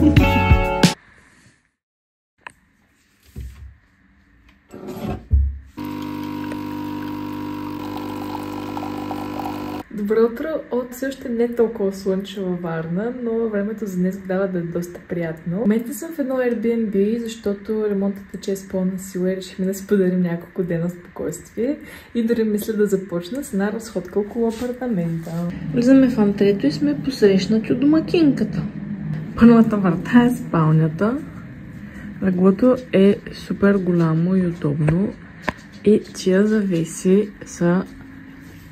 Добро утро от също не толкова слънчева Варна, но времето за днес дава да е доста приятно. В момента съм в едно Airbnb, защото ремонтът тече с пълна сила и решихме да си подарим няколко дена спокойствие. И дори мисля да започна с една разходка около апартамента. Влизаме в антрето и сме посрещнати от домакинката. Първата врата е спалнята. Леглото е супер голямо и удобно. И тия завеси са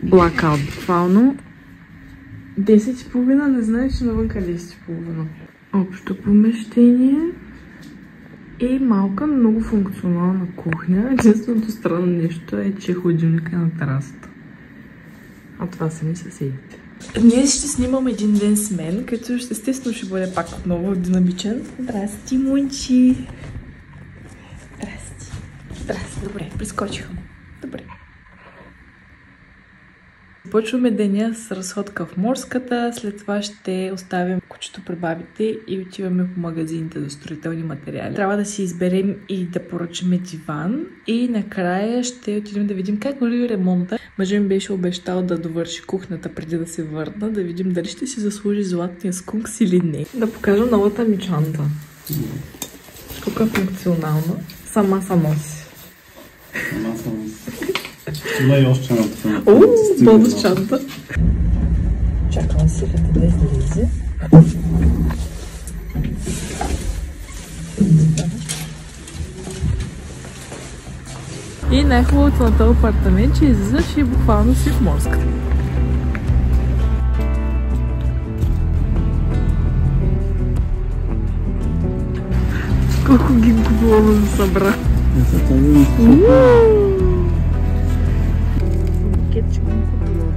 блакаут. Буквално 10:30, не знаеш, че навънка 10:30. Общо помещение и малка, много функционална кухня. Единственото странно нещо е, че хладилника е на терасата. А това са ми съседите. Днес ще снимам един ден с мен, като естествено ще бъде пак отново динамичен. Здрасти, Мунчи! Здрасти. Здрасти, добре, прискочиха му. Добре. Почваме деня с разходка в морската, след това ще оставим кучето при бабите и отиваме по магазините за строителни материали. Трябва да си изберем и да поръчаме диван и накрая ще отидем да видим как върви ремонта. Мъжът ми беше обещал да довърши кухнята преди да се върна, да видим дали ще си заслужи златния скункс или не. Да покажа новата ми чанта. Колко е функционална. Сама се носи. Сама се носи. Има и още една такава. Бонус чанта. Чакам силата да излезе. И най-хубавото на този апартамент, че излизаш и буквално си в морската. Колко ги глава събра. Букетчик ми купила.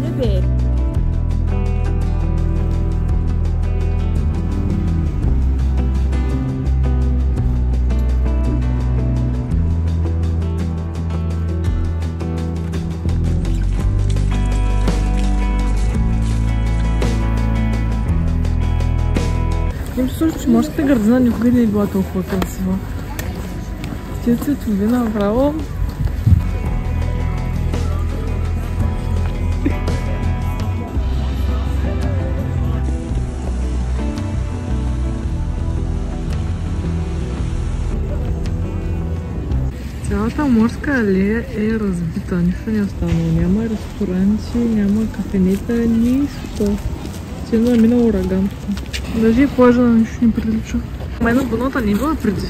Не бе. Им също, че морската градина никога не е била толкова красива. Тия цветовина, браво! Цялата морска алея е разбита, нищо не е останало. Няма ресторанти, няма кафенета, нищо. Силно е минал ураган. Даже и плажа на нищо не прилича. Майна боната не била преди.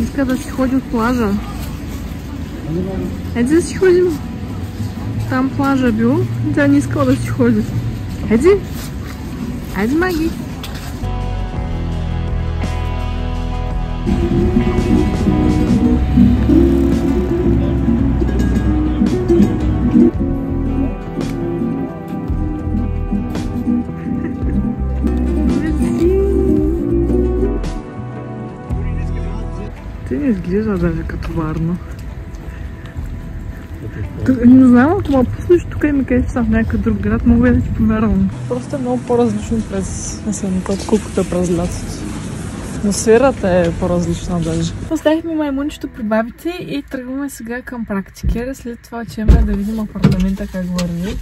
Иска да си ходи от плажа. Еди да си ходим. Там плажа бил, тя не искала да си ходи. Еди! Айде, Маги! Ти не изглежда даже като Варна. Не знам, ако ме пуснеш тук и ми кажеш, че съм в някакъв друг град, мога и да ти повярвам. Просто е много по-различно през есента, отколкото е през лятото. Атмосферата е по-различна даже. Оставихме маймунчето при бабите и тръгваме сега към практикера. След това отиваме да видим апартамента как върви.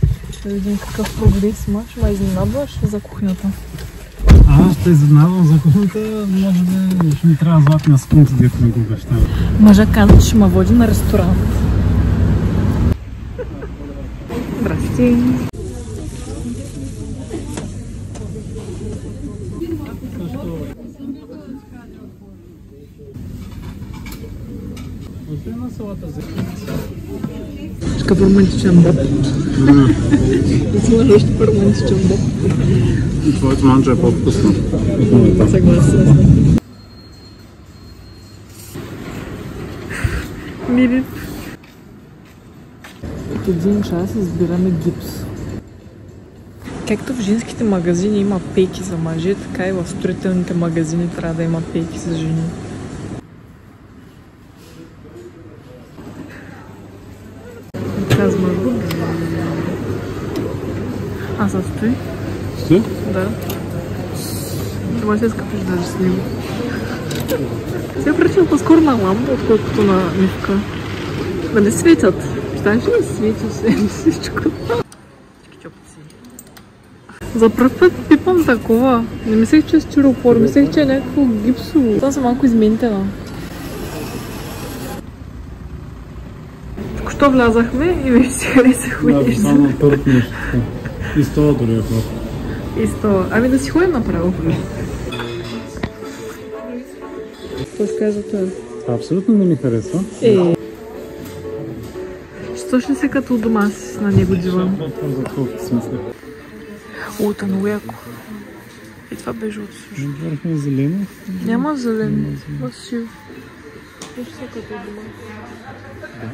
Да видим какъв прогрес има. Ще ме изненадваш за кухнята. Ще изненадвам за кухнята, може би ще ми трябва златния скункс, дето ми го обещава. Мъжа каза, че ще ме води на ресторант. Здрасти! по-романтичен боб. И сложи още по-романтичен боб. И твоето манче е по-вкусно. Съгласна съм. Мири. От един час избираме гипс. Както в женските магазини има пейки за мъже, така и в строителните магазини трябва да има пейки за жени. Казвам го. А, са стои? Стои? Да. Това се скъпиш даже с него. Се пречил по-скоро на лампа, отколкото на мивка. Да не светят. Знаеш ли свети се всичко? За пръв път пипам такова. Не мислех, че е стиропор, мислех, че е някакво гипсово. Това съм малко изментена. Току-що влязахме и вече си харесах ходиш. Да, само първ нещо. И с това дори е ход. И с това. Ами да си ходим направо. Какво ще кажа това? Абсолютно не ми харесва. Що се като у дома си на него диван? За колко смисъл. Ута, много яко. И това беше от суша. Върхме зелено. Няма зелено. Има сив. Нещо се като у дома. Да.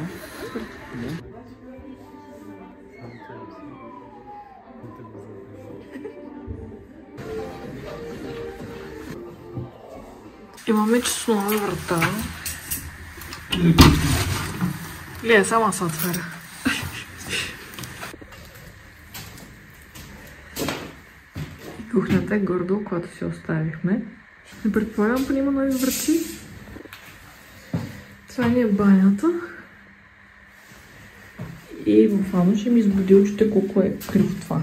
Имаме числова врата. Ле, само се отваря. Кухнята е гордо, когато си оставихме. Не предполагам, па има нови врати. Това ни е банята. И буквално ще ми избуди очите колко е криво това.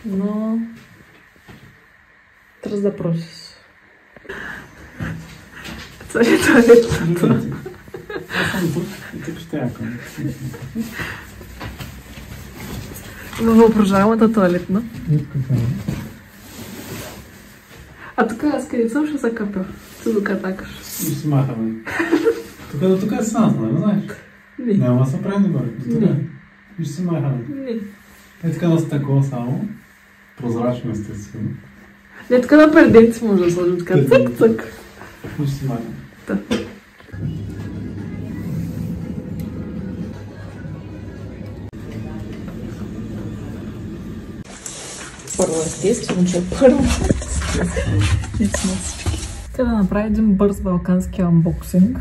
Но... Тръз да процес. Това е туалетната. Аз съм тук и тук ще якам. В въображаемата туалетна. А тук аз къде съм ще се къпя. Тук такаш. И ще махаме. Тук е сназна, не знаеш? Не. Няма да се прави нагоре. И ще се махаме. Не. Е така да стъкло само. Прозрачно естествено. Не, така на преденци може да сложим така. Цък-цък. И ще се махаме. Да. Първо естествено, че е първо. Иска да направя един бърз балкански анбоксинг.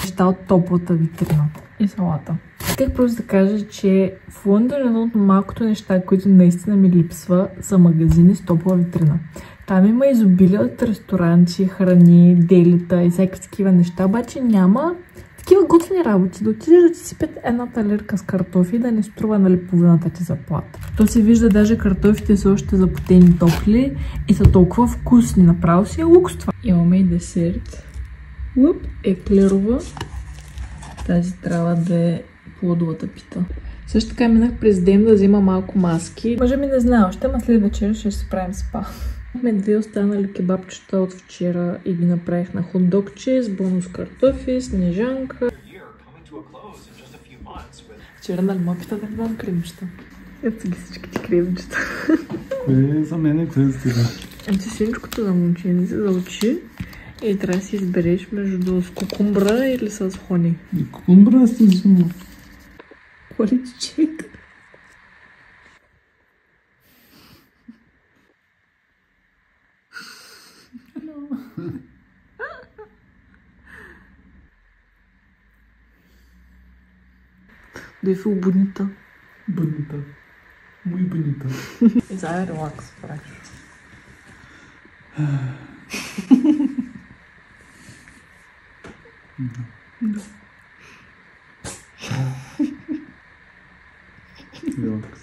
Неща от топлата витрина и салата. Исках просто да кажа, че в Лондон едно от малкото неща, които наистина ми липсва, са магазини с топла витрина. Там има изобилие от ресторанти, храни, делита и всякакви такива неща, обаче няма такива готвени работи. Да отидеш да ти сипят една талерка с картофи, да не струва нали половината ти заплата. То се вижда, даже картофите са още запотени топли и са толкова вкусни. Направо си е лукс това. Имаме и десерт. Еклерова. Тази трябва да е плодовата пита. Също така минах през ден да взема малко маски. Може ми не знае още, ама след вечер ще се правим спа. Имаме две останали кебабчета от вчера и ги направих на хот-догче с бонус картофи, снежанка. Вчера нали ма пита да дам кремчета. Ето са ги всичките кремчета. Кое е за мен, кое е за тебе? Ето синичкото за момченце, за очи. И трябва да си избереш между с кукумбра или с хони. И кукумбра е стъжно. Количек. Deve ser bonita. Bonita. Muito bonita. Isso aí é relax, fraco. Relax.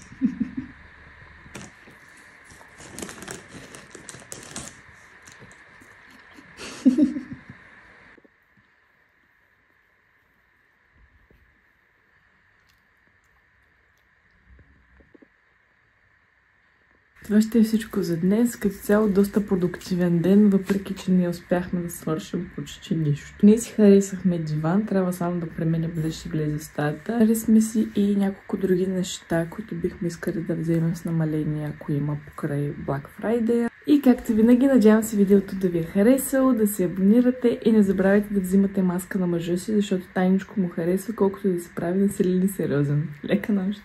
Това ще е всичко за днес. Като цяло доста продуктивен ден, въпреки че не успяхме да свършим почти нищо. Ние си харесахме диван, трябва само да пременим дали ще влезе в стаята. Харесахме си и няколко други неща, които бихме искали да вземем с намаление, ако има покрай Black Friday. И както винаги, надявам се видеото да ви е харесало, да се абонирате и не забравяйте да взимате маска на мъжа си, защото тайничко му харесва, колкото да се прави населен и сериозен. Лека нощ!